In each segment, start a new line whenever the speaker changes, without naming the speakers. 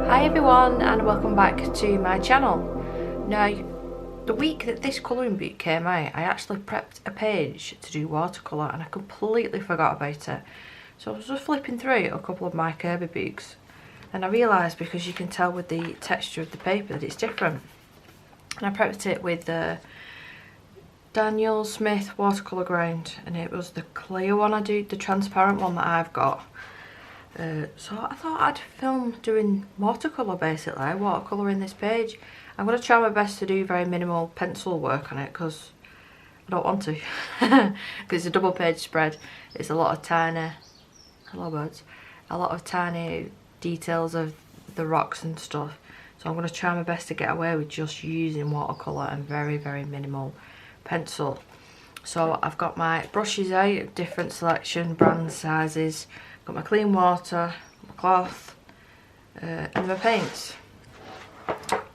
Hi everyone and welcome back to my channel. Now, the week that this colouring book came out, I actually prepped a page to do watercolour and I completely forgot about it. So I was just flipping through a couple of my Kerby books and I realised, because you can tell with the texture of the paper, that it's different. And I prepped it with the Daniel Smith watercolour ground, and it was the clear one I do, the transparent one that I've got. So I thought I'd film doing watercolour, basically, watercolouring this page. I'm going to try my best to do very minimal pencil work on it because I don't want to. Because it's a double page spread. It's a lot of tiny, hello birds, a lot of tiny details of the rocks and stuff. So I'm going to try my best to get away with just using watercolour and very, very minimal pencil. So I've got my brushes out, different selection, brands, sizes. Got my clean water, my cloth, and my paints.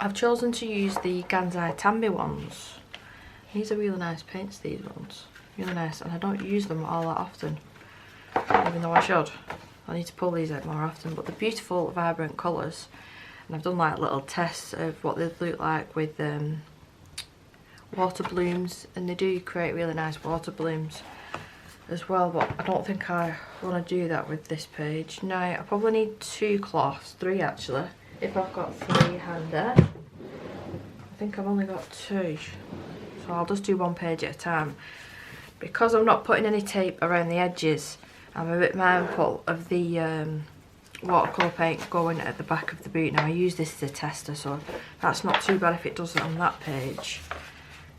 I've chosen to use the Gansai Tambi ones. These are really nice paints, these ones. Really nice, and I don't use them all that often, even though I should. I need to pull these out more often, but they're beautiful, vibrant colours. And I've done like little tests of what they look like with water blooms, and they do create really nice water blooms as well, but I don't think I want to do that with this page. Now, I probably need 2 cloths, 3 actually, if I've got 3 handy. I think I've only got 2, so I'll just do 1 page at a time. Because I'm not putting any tape around the edges, I'm a bit mindful of the watercolour paint going at the back of the boot. Now, I use this as a tester, so that's not too bad if it does it on that page.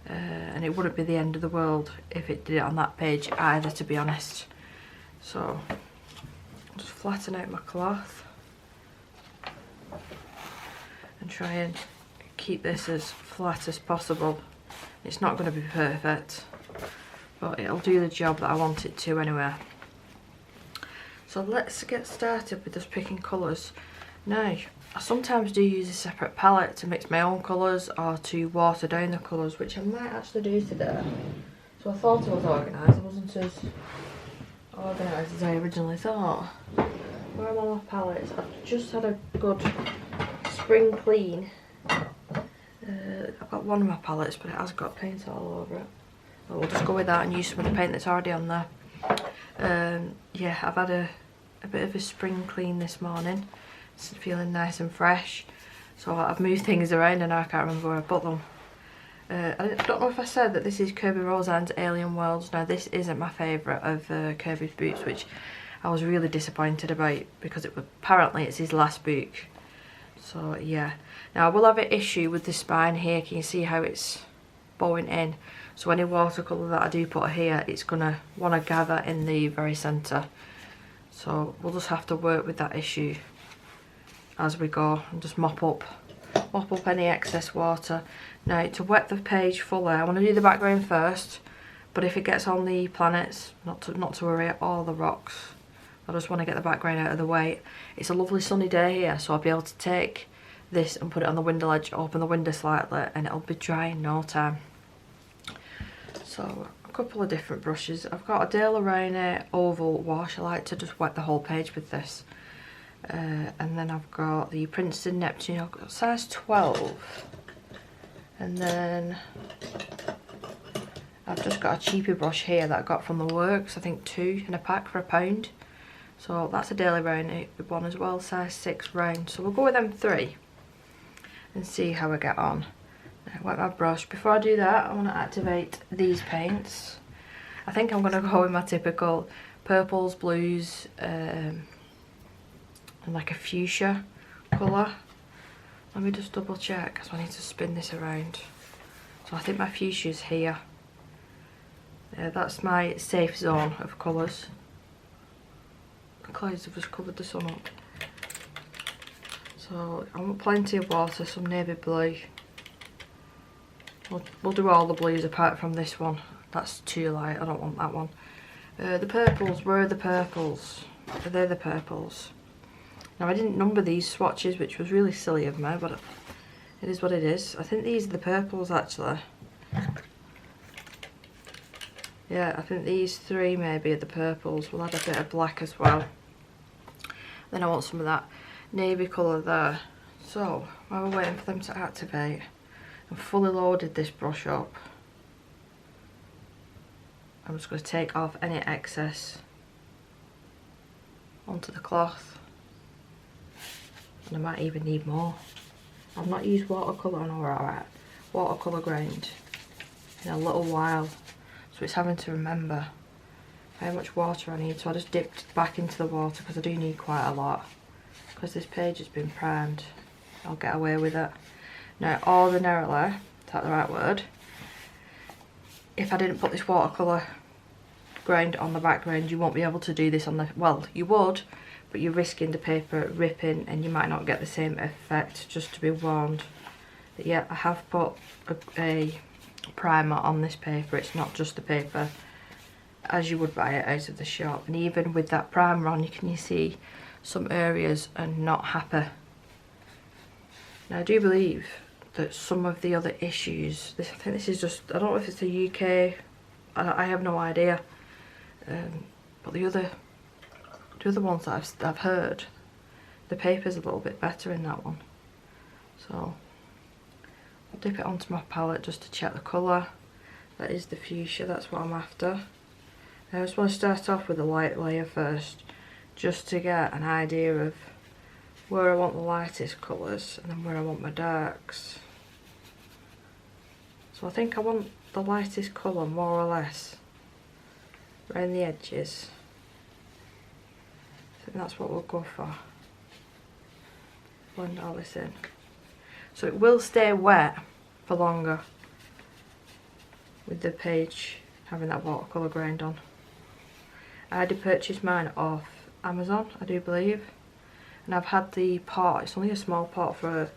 And it wouldn't be the end of the world if it did it on that page either, to be honest. So I'll just flatten out my cloth and try and keep this as flat as possible. It's not going to be perfect, but it'll do the job that I want it to anyway. So let's get started with just picking colours. Now, I sometimes do use a separate palette to mix my own colours or to water down the colours, which I might actually do today. So I thought I was organised, I wasn't as organised as I originally thought. Where are all my palettes? I've just had a good spring clean. I've got one of my palettes, but it has got paint all over it. But we'll just go with that and use some of the paint that's already on there. Yeah, I've had a bit of a spring clean this morning. Feeling nice and fresh, so I've moved things around and now I can't remember where I put them. I don't know if I said that this is Kerby Alien Worlds. Now, this isn't my favourite of Kerby's books, which I was really disappointed about because apparently it's his last book. So yeah, now I will have an issue with the spine here. Can you see how it's bowing in? So any watercolour that I do put here, it's gonna want to gather in the very centre. So we'll just have to work with that issue as we go and just mop up any excess water. Now, to wet the page fully, I want to do the background first, but if it gets on the planets, not to worry, all the rocks, I just want to get the background out of the way. It's a lovely sunny day here, so I'll be able to take this and put it on the window ledge, open the window slightly, and it'll be dry in no time. So a couple of different brushes. I've got a Dale Arena oval wash. I like to just wet the whole page with this. And then I've got the Princeton Neptune, I've got size 12, and then I've just got a cheaper brush here that I got from the works, I think 2 in a pack for £1. So that's a daily round one as well, size 6 round. So we'll go with them 3 and see how we get on. Now, wet my brush. Before I do that, I want to activate these paints. I think I'm going to go with my typical purples, blues, and like a fuchsia colour. Let me just double check because I need to spin this around. So I think my fuchsia's here. That's my safe zone of colours. The clouds have just covered the sun up. So I want plenty of water, some navy blue. We'll do all the blues apart from this one. That's too light, I don't want that one. The purples, where are the purples? They're the purples. Now, I didn't number these swatches, which was really silly of me, but it is what it is. I think these are the purples, actually. Yeah, I think these three maybe are the purples. We'll add a bit of black as well. Then I want some of that navy colour there. So, while we're waiting for them to activate, I've fully loaded this brush up. I'm just going to take off any excess onto the cloth. And I might even need more. I've not used watercolour on watercolour grained in a little while. So it's having to remember how much water I need. So I just dipped back into the water because I do need quite a lot. Because this page has been primed, I'll get away with it. Now ordinarily, is that the right word? If I didn't put this watercolour grained on the background, you won't be able to do this on the, well, you would, but you're risking the paper ripping and you might not get the same effect, just to be warned. But yeah, I have put a primer on this paper. It's not just the paper as you would buy it out of the shop, and even with that primer on, you see some areas are not happy. Now I do believe that some of the other issues, I think this is just, I don't know if it's the UK, I have no idea, but the other ones that I've heard, the paper's a little bit better in that one. So I'll dip it onto my palette just to check the colour. That is the fuchsia, that's what I'm after. I just want to start off with a light layer first, just to get an idea of where I want the lightest colours and then where I want my darks. So I think I want the lightest colour more or less around the edges. I think that's what we'll go for. Blend all this in. So it will stay wet for longer with the page having that watercolour grained on. I did purchase mine off Amazon, I do believe, and I've had the pot, it's only a small pot, for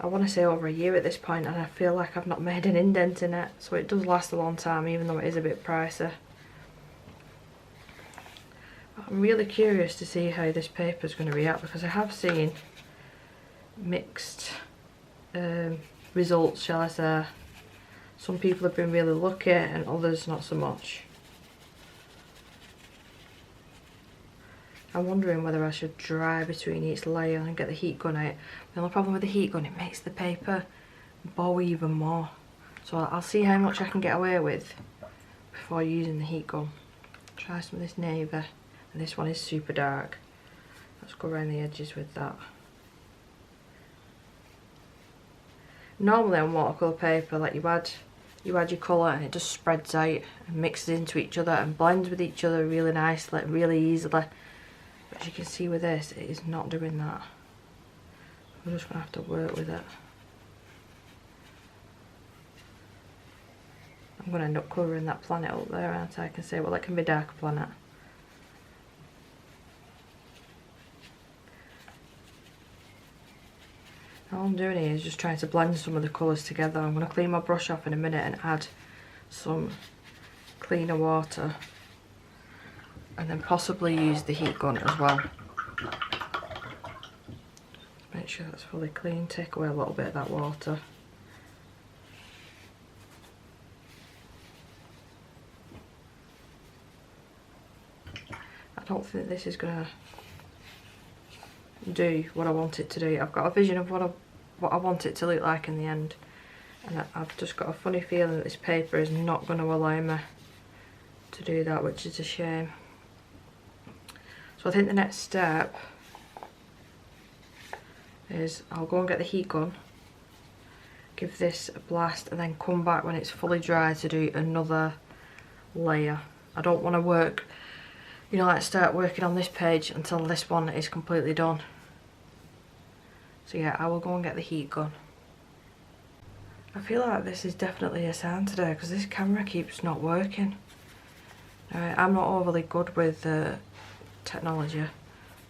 I want to say over a year at this point, and I feel like I've not made an indent in it, so it does last a long time even though it is a bit pricey. I'm really curious to see how this paper is going to react, because I have seen mixed results, shall I say. Some people have been really lucky and others not so much. I'm wondering whether I should dry between each layer and get the heat gun out. The only problem with the heat gun, it makes the paper bow even more. So I'll see how much I can get away with before using the heat gun. Try some of this navy, and this one is super dark. Let's go around the edges with that. Normally on watercolour paper, like you add your colour and it just spreads out and mixes into each other and blends with each other really nicely, really easily. But as you can see with this, it is not doing that. We're just going to have to work with it. I'm going to end up colouring that planet up there, aren't I? I can say, well, it can be darker planet. All I'm doing here is just trying to blend some of the colours together. I'm going to clean my brush off in a minute and add some cleaner water, and then possibly use the heat gun as well. Make sure that's fully clean, take away a little bit of that water. I don't think this is going to do what I want it to do. I've got a vision of what I want it to look like in the end, and I've just got a funny feeling that this paper is not going to allow me to do that, which is a shame. So I think the next step is I'll go and get the heat gun, give this a blast, and then come back when it's fully dry to do another layer. I don't want to work, you know, like start working on this page until this one is completely done. So yeah, I will go and get the heat gun. I feel like this is definitely a sign today because this camera keeps not working. I'm not overly good with technology,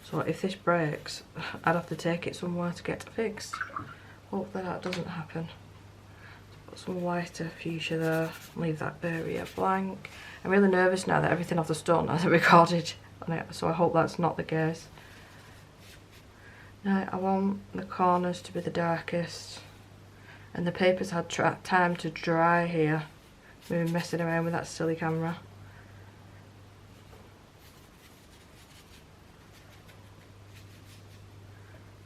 so if this breaks, I'd have to take it somewhere to get fixed. Hopefully that doesn't happen. Put some lighter fuchsia there, leave that area blank. I'm really nervous now that everything I've just done hasn't recorded on it, so I hope that's not the case. Now I want the corners to be the darkest, and the paper's had time to dry here We've been messing around with that silly camera.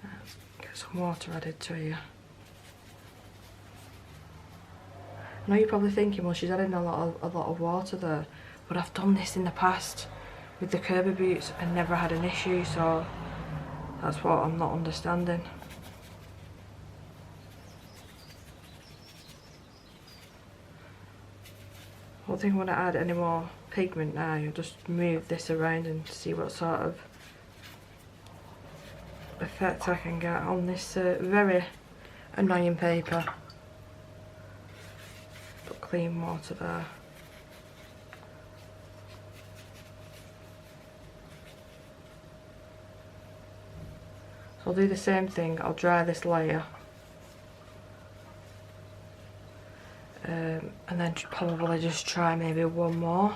Let's get some water added to you. I know you're probably thinking, well, she's adding a lot of water there, but I've done this in the past with the Kerby boots and never had an issue, so that's what I'm not understanding. I don't think I want to add any more pigment now. I'll just move this around and see what sort of effect I can get on this very annoying paper. Put clean water there. So I'll do the same thing. I'll dry this layer. And then probably just try maybe one more.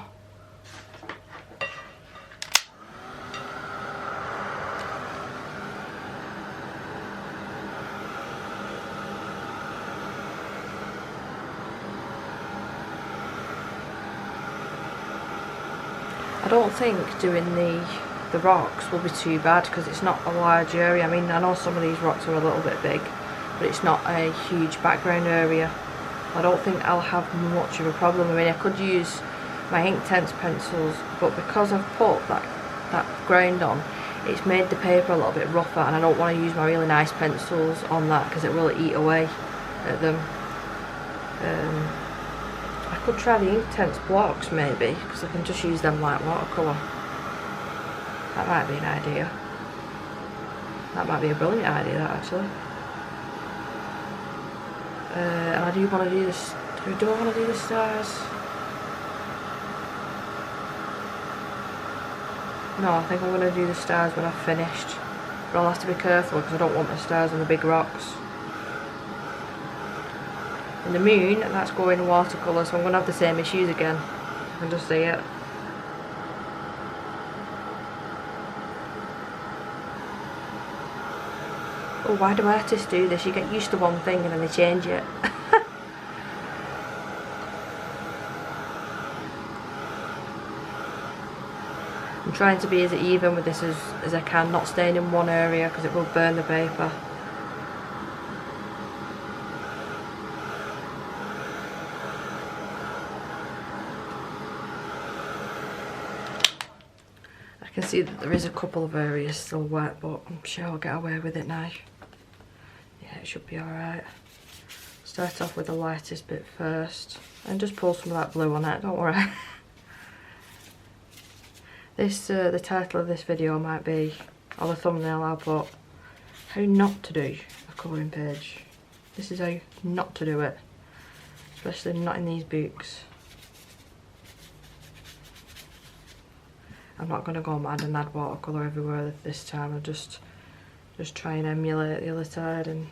I don't think doing the rocks will be too bad because it's not a large area. I mean, I know some of these rocks are a little bit big, but it's not a huge background area. I don't think I'll have much of a problem. I mean, I could use my Inktense pencils, but because I've put that ground on, it's made the paper a little bit rougher, and I don't want to use my really nice pencils on that because it will eat away at them. I could try the Inktense blocks maybe, because I can just use them like watercolour. That might be an idea. That might be a brilliant idea, that actually. And I do want to do this. Do I want to do the stars? No, I think I'm going to do the stars when I've finished. But I'll have to be careful because I don't want the stars on the big rocks. And the moon, that's going watercolour, so I'm going to have the same issues again. I can just see it. Oh, why do artists do this? You get used to one thing and then they change it. I'm trying to be as even with this as I can, not staying in one area because it will burn the paper. I can see that there is a couple of areas still wet, but I'm sure I'll get away with it now. Yeah, it should be alright. Start off with the lightest bit first and just pull some of that blue on it, don't worry. This, the title of this video might be, or the thumbnail I'll put, how not to do a colouring page. This is how not to do it, especially not in these books. I'm not going to go mad and add watercolour everywhere this time. I'll just try and emulate the other side and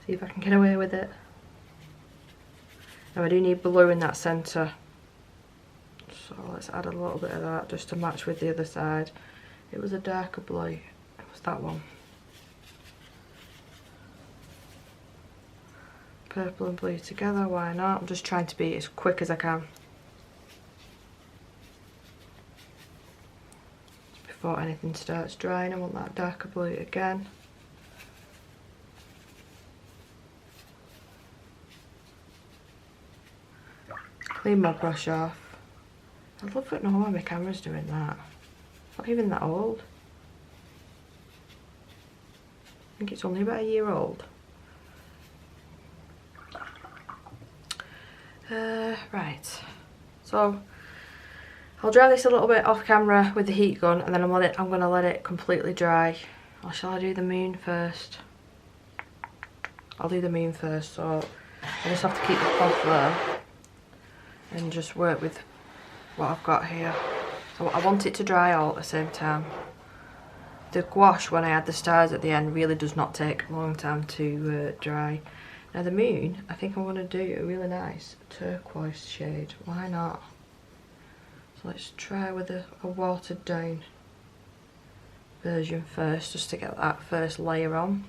see if I can get away with it. Now I do need blue in that centre, so let's add a little bit of that just to match with the other side. It was a darker blue, it was that one. Purple and blue together, why not? I'm just trying to be as quick as I can. Before anything starts drying, I want that darker blue again. Clean my brush off. I love it now why my camera's doing that. Not even that old. I think it's only about a year old. Right, so I'll dry this a little bit off camera with the heat gun, and then I'm going to let it completely dry. Or shall I do the moon first? I'll do the moon first, so I just have to keep the cloth there and just work with what I've got here. So I want it to dry all at the same time. The gouache, when I add the stars at the end, really does not take a long time to dry. Now the moon, I think I'm going to do a really nice turquoise shade. Why not? So let's try with a watered down version first, just to get that first layer on.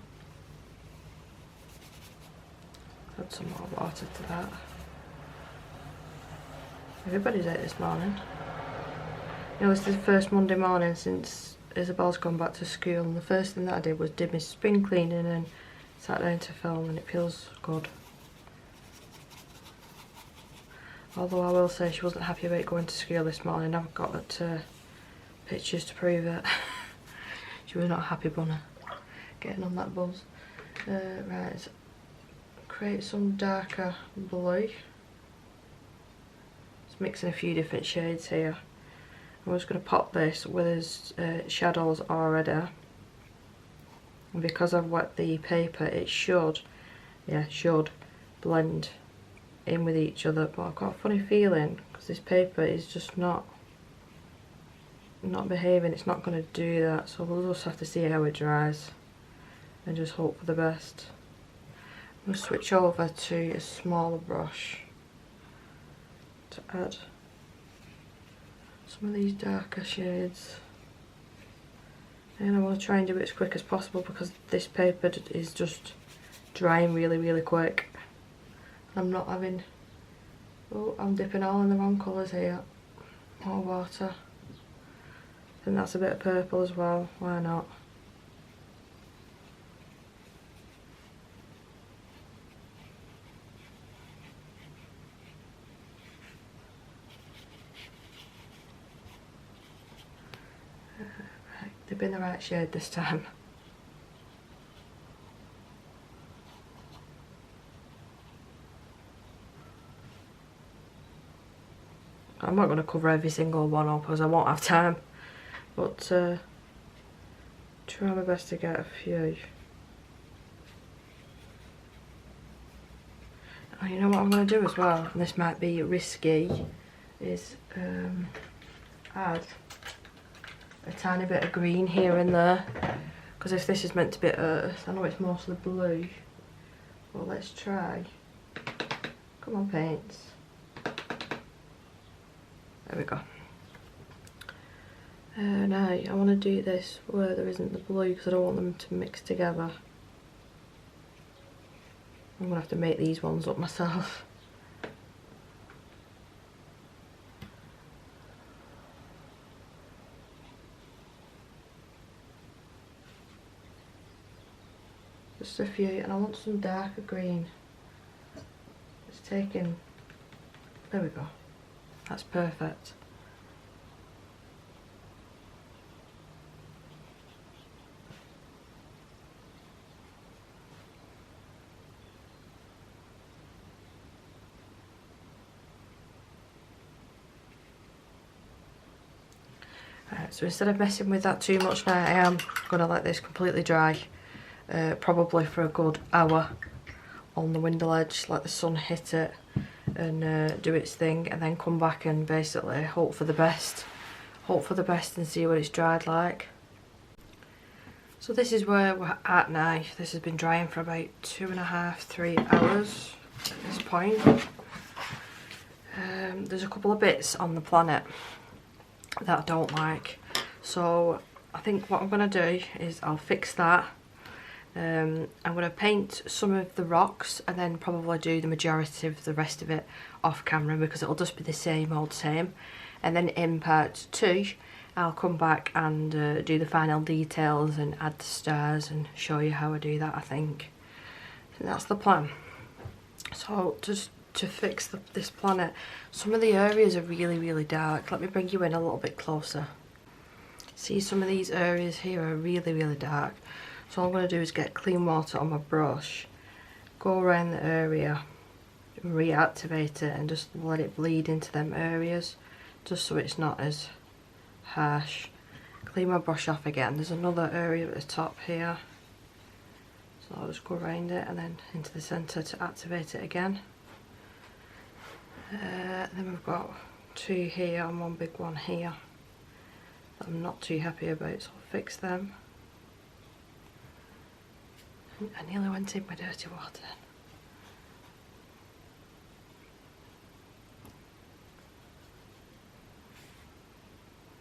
Add some more water to that. Everybody's out this morning. You know, this is the first Monday morning since Isabel's gone back to school, and the first thing that I did was did my spring cleaning and sat down to film, and it feels good. Although I will say she wasn't happy about going to school this morning. I've got pictures to prove it. She was not a happy bunny getting on that buzz. Right, let's create some darker blue. Just mixing a few different shades here. I'm just going to pop this with his shadows already. And because I've wet the paper, it should blend in with each other. But I've got a funny feeling, because this paper is just not behaving, it's not going to do that. So we'll just have to see how it dries and just hope for the best. I'm going to switch over to a smaller brush to add some of these darker shades, and I want to try and do it as quick as possible because this paper is just drying really quick. I'm not having, oh, I'm dipping all in the wrong colours here. More water. I think that's a bit of purple as well, why not? Right, they've been the right shade this time. I'm not going to cover every single one up because I won't have time, but try my best to get a few. Oh, you know what I'm going to do as well, and this might be risky, is add a tiny bit of green here and there, because if this is meant to be earth, I know it's mostly blue, well, let's try. Come on, paints. There we go. Now I want to do this where there isn't the blue because I don't want them to mix together. I'm going to have to make these ones up myself. Just a few, and I want some darker green. It's taking, there we go. That's perfect. Right, so instead of messing with that too much now, I am going to let this completely dry, probably for a good hour on the window ledge, let the sun hit it and do its thing, and then come back and basically hope for the best and see what it's dried like. So this is where we're at now. This has been drying for about 2.5–3 hours at this point. There's a couple of bits on the planet that I don't like, so I think what I'm going to do is I'll fix that. I'm going to paint some of the rocks and then probably do the majority of the rest of it off camera because it'll just be the same old same, and then in part 2 I'll come back and do the final details and add the stars and show you how I do that. I think that's the plan. So just to fix this planet, some of the areas are really dark. Let me bring you in a little bit closer. See, some of these areas here are really dark. So all I'm going to do is get clean water on my brush, go around the area, reactivate it and just let it bleed into them areas, just so it's not as harsh. Clean my brush off again. There's another area at the top here, so I'll just go around it and then into the centre to activate it again. Then we've got 2 here and 1 big one here that I'm not too happy about, so I'll fix them. I nearly went in my dirty water.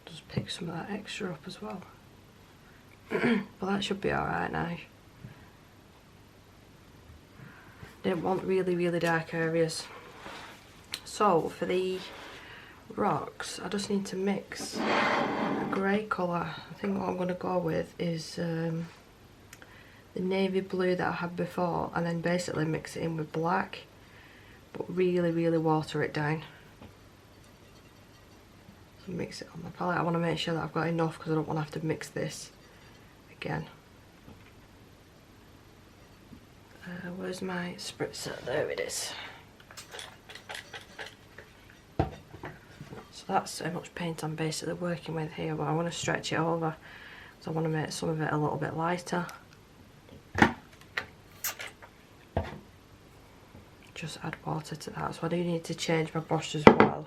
Just pick some of that extra up as well. But that should be alright now. Didn't want really dark areas. So for the rocks, I just need to mix a grey colour. I think what I'm going to go with is the navy blue that I had before, and then basically mix it in with black, but really water it down. So mix it on my palette. I want to make sure that I've got enough because I don't want to have to mix this again. Where's my spritzer? There it is. So that's so much paint I'm basically working with here, but I want to stretch it over, so I want to make some of it a little bit lighter. Just add water to that. So I do need to change my brush as well.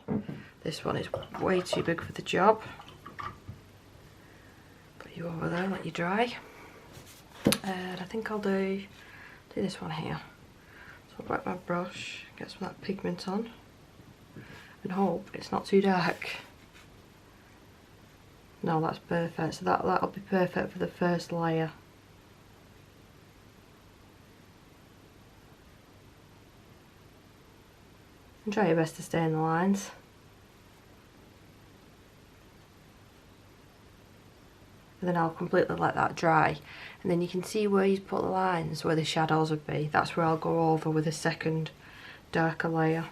This one is way too big for the job. Put you over there, let you dry. And I think I'll do this one here. So I'll wet my brush, get some of that pigment on, and hope it's not too dark. No, that's perfect. So that'll be perfect for the first layer. And try your best to stay in the lines. And then I'll completely let that dry, and then you can see where he's put the lines, where the shadows would be. That's where I'll go over with a second darker layer.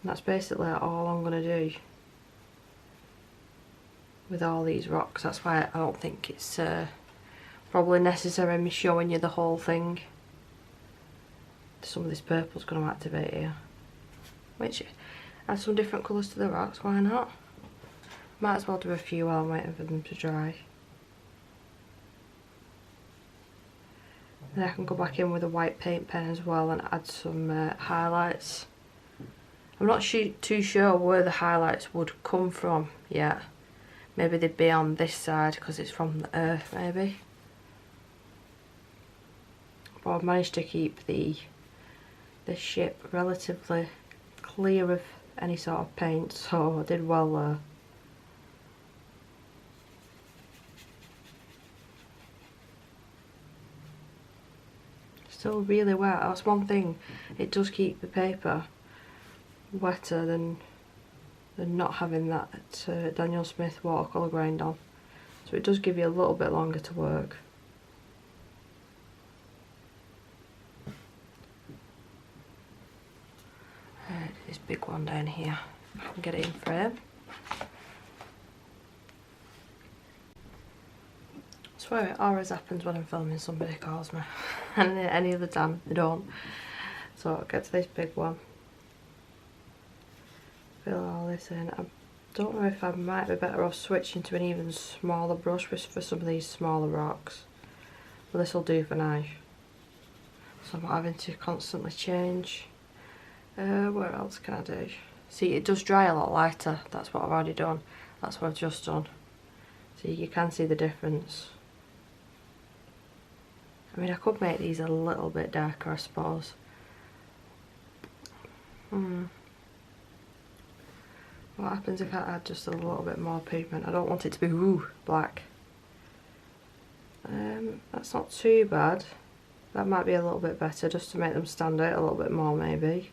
And that's basically all I'm going to do with all these rocks. That's why I don't think it's probably necessary me showing you the whole thing. Some of this purple's going to activate here, which adds some different colours to the rocks, why not? Might as well do a few while I'm waiting for them to dry. Then I can go back in with a white paint pen as well and add some highlights. I'm not too sure where the highlights would come from yet. Maybe they'd be on this side because it's from the earth, maybe. But I've managed to keep the ship relatively clear of any sort of paint, so I did well there. Still really wet. That's one thing, it does keep the paper wetter than not having that Daniel Smith watercolour grind on, so it does give you a little bit longer to work. This big one down here, I can get it in frame. I swear it always happens when I'm filming, somebody calls me, and any other time they don't. So I'll get to this big one, fill all this in. I don't know if I might be better off switching to an even smaller brush for some of these smaller rocks, but this will do for now, so I'm not having to constantly change. Where else can I do? See, it does dry a lot lighter. That's what I've already done. That's what I've just done. So you can see the difference. I mean, I could make these a little bit darker, I suppose. What happens if I add just a little bit more pigment? I don't want it to be black. That's not too bad. That might be a little bit better, just to make them stand out a little bit more, maybe.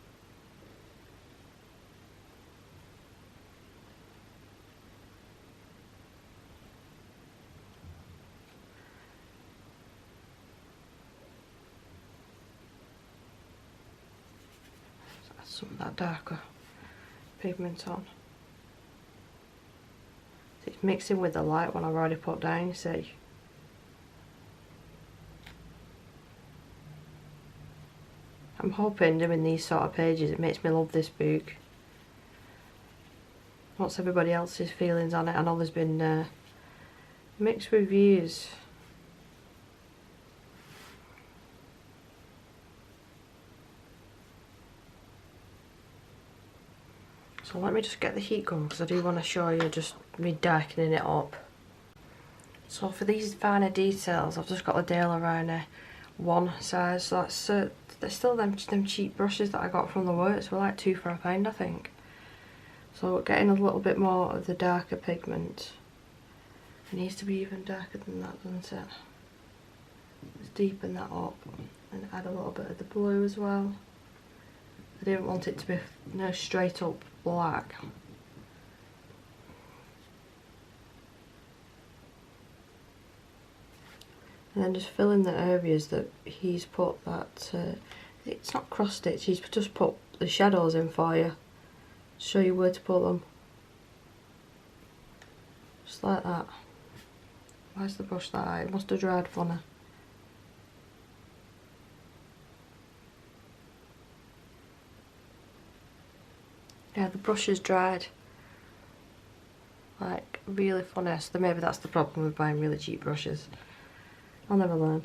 Some of that darker pigment on. So it's mixing with the light one I've already put down, you see. I'm hoping doing these sort of pages, it makes me love this book. What's everybody else's feelings on it? I know there's been mixed reviews. So let me just get the heat going, because I do want to show you just me darkening it up. So for these finer details, I've just got the Daler one size. So that's they're still them cheap brushes that I got from the works. Were like £2 for a pound, I think. So getting a little bit more of the darker pigment. It needs to be even darker than that, doesn't it? Let's deepen that up and add a little bit of the blue as well. I didn't want it to be straight up black. And then just fill in the areas that he's put that, it's not cross stitch, he's just put the shadows in for you. Show you where to put them. Just like that. Why's the brush that high? It must have dried funny. Yeah, the brush is dried. Like, really funny. So maybe that's the problem with buying really cheap brushes. I'll never learn.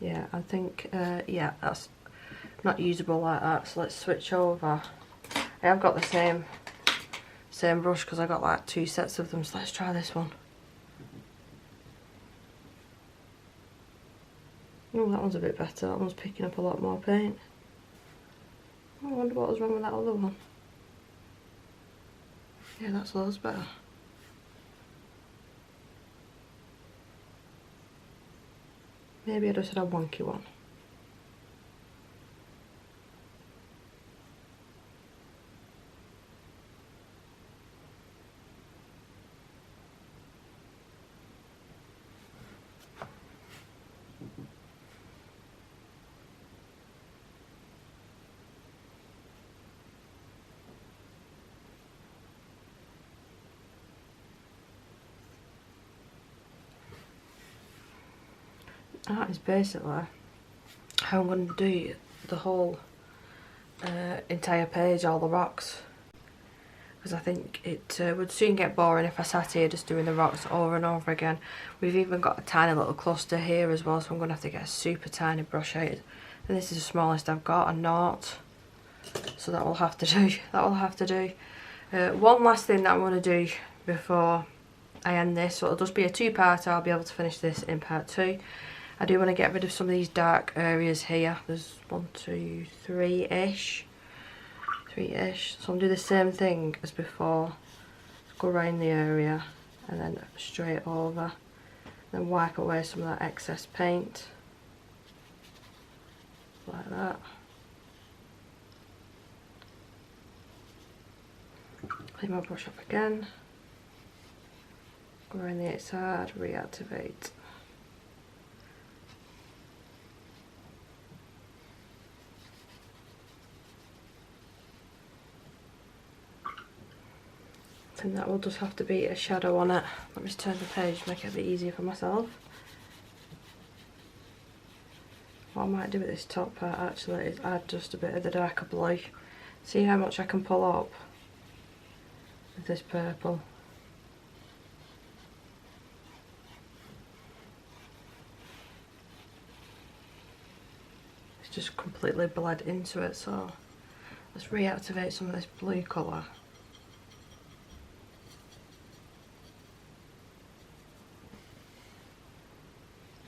Yeah, I think, yeah, that's not usable like that. So let's switch over. I have got the same brush because I got like 2 sets of them. So let's try this one. Oh, that one's a bit better. That one's picking up a lot more paint. Oh, I wonder what was wrong with that other one. Yeah, that's loads better. Maybe I just had a wonky one. That is basically how I'm going to do the whole entire page, all the rocks, because I think it would soon get boring if I sat here just doing the rocks over and over again. We've even got a tiny little cluster here as well, so I'm going to have to get a super tiny brush out. And this is the smallest I've got, a 0, so that will have to do. That will have to do. One last thing that I'm going to do before I end this, so it'll just be a 2-parter. I'll be able to finish this in part 2. I do want to get rid of some of these dark areas here. There's 1, 2, 3-ish. 3-ish. So I'm doing the same thing as before. Just go around the area and then straight over. Then wipe away some of that excess paint. Like that. Clean my brush up again. Go around the outside, reactivate. I think that will just have to be a shadow on it. Let me just turn the page, make it a bit easier for myself. What I might do with this top part actually is add just a bit of the darker blue. See how much I can pull up with this purple. It's just completely bled into it, so let's reactivate some of this blue colour.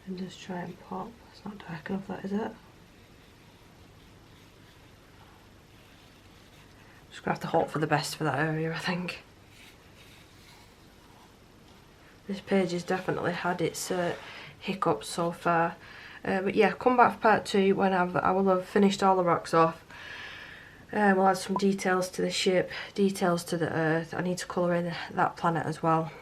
And just try and pop. It's not dark enough, that is it? Just gonna have to hope for the best for that area, I think. This page has definitely had its hiccups so far. But yeah, come back for part 2 when I will have finished all the rocks off. We'll add some details to the ship, details to the earth. I need to colour in that planet as well.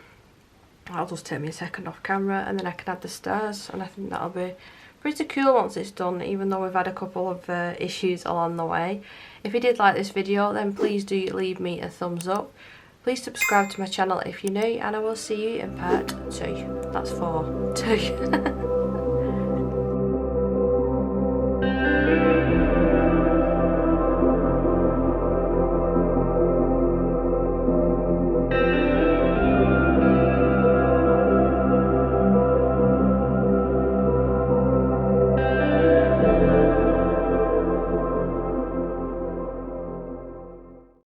That'll just take me a second off camera, and then I can add the stars, and I think that'll be pretty cool once it's done, even though we've had a couple of issues along the way. If you did like this video, then please do leave me a thumbs up. Please subscribe to my channel if you're new, and I will see you in part 2. That's 4. 2.